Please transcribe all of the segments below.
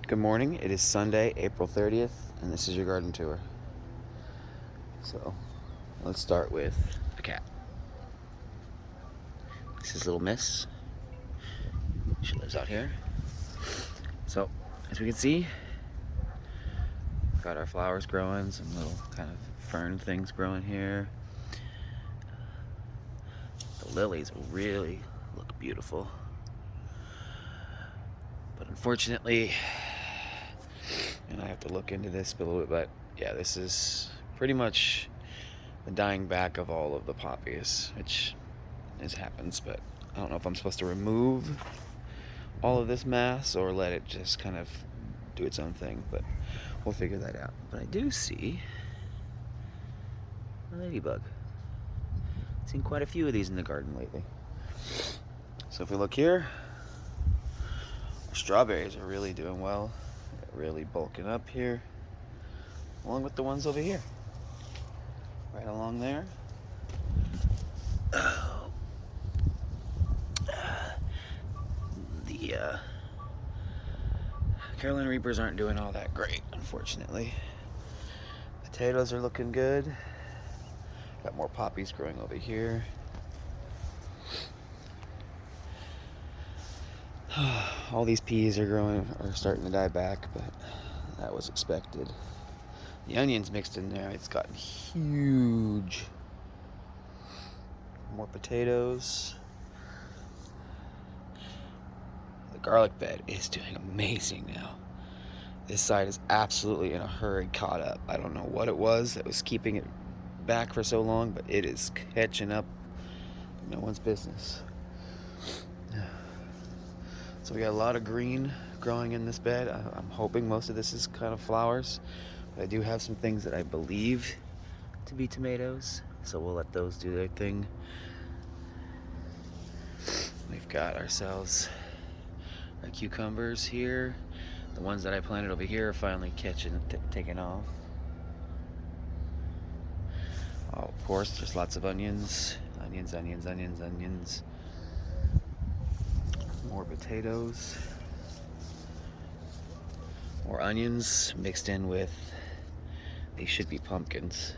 Good morning. It is Sunday, April 30th, and this is your garden tour. So, let's start with a cat. This is Little Miss. She lives out here. So, as we can see, we've got our flowers growing, some little kind of fern things growing here. The lilies really look beautiful. But unfortunately, and I have to look into this a little bit, but yeah, this is pretty much the dying back of all of the poppies, which happens, but I don't know if I'm supposed to remove all of this mass or let it just kind of do its own thing, but we'll figure that out. But I do see a ladybug. I've seen quite a few of these in the garden lately. So if we look here, our strawberries are really doing well. They're really bulking up here, along with the ones over here. Right along there. The Carolina Reapers aren't doing all that great, unfortunately. Potatoes are looking good. Got more poppies growing over here. All these peas are starting to die back, but that was expected. The onions mixed in there, it's gotten huge. More potatoes. The garlic bed is doing amazing now. This side is absolutely in a hurry, caught up. I don't know what it was that was keeping it back for so long, but it is catching up. No one's business. So we got a lot of green growing in this bed. I'm hoping most of this is kind of flowers, but I do have some things that I believe to be tomatoes, so we'll let those do their thing. We've got ourselves our cucumbers here. The ones that I planted over here are finally taking off. Oh, of course, there's lots of onions. Onions. More potatoes. More onions mixed in with, these should be pumpkins.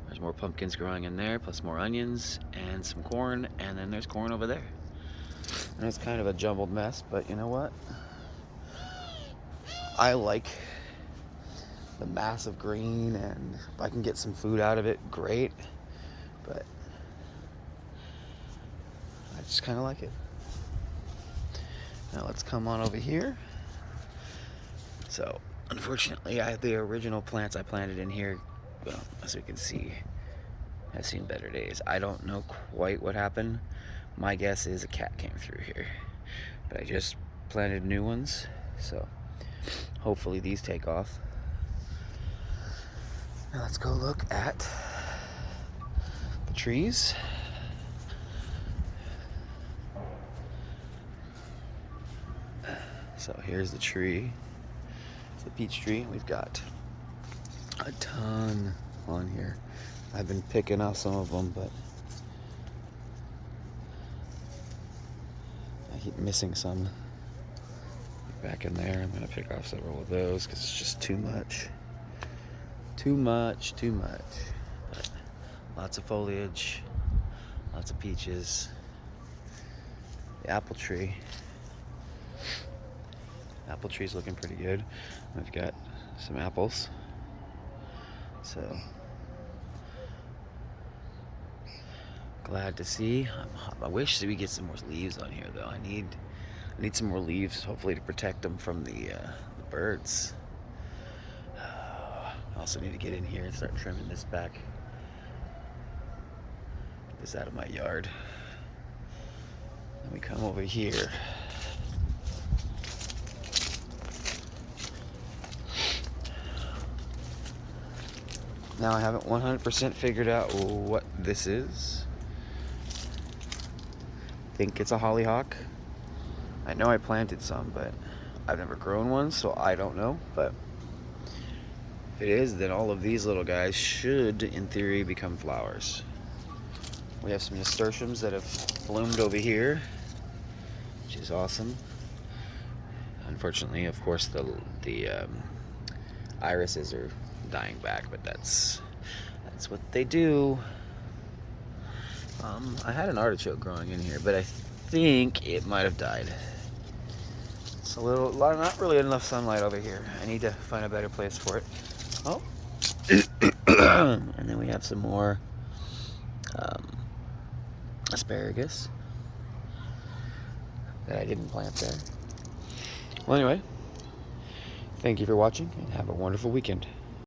There's more pumpkins growing in there, plus more onions and some corn, and then there's corn over there. And it's kind of a jumbled mess, but you know what? I like the mass of green, and if I can get some food out of it, great. But I just kind of like it. Now let's come on over here. So, unfortunately, the original plants I planted in here, well, as we can see, have seen better days. I don't know quite what happened. My guess is a cat came through here. But I just planted new ones, so hopefully these take off. Now let's go look at the trees. So here's the tree. It's the peach tree. We've got a ton on here. I've been picking off some of them, but I keep missing some. Back in there, I'm gonna pick off several of those because it's just too much. Too much. But lots of foliage, lots of peaches. The apple tree's looking pretty good. I've got some apples. So glad to see. I wish that we get some more leaves on here though. I need some more leaves, hopefully to protect them from the birds. I also need to get in here and start trimming this back. Get this out of my yard. Then we come over here. Now I haven't 100% figured out what this is. I think it's a hollyhock. I know I planted some, but I've never grown one, so I don't know. But if it is, then all of these little guys should, in theory, become flowers. We have some nasturtiums that have bloomed over here, which is awesome. Unfortunately, of course, the irises are dying back, but that's what they do. I had an artichoke growing in here, but I think it might have died. It's not really enough sunlight over here. I need to find a better place for it. Oh, and then we have some more asparagus that I didn't plant there. Well, anyway, thank you for watching and have a wonderful weekend.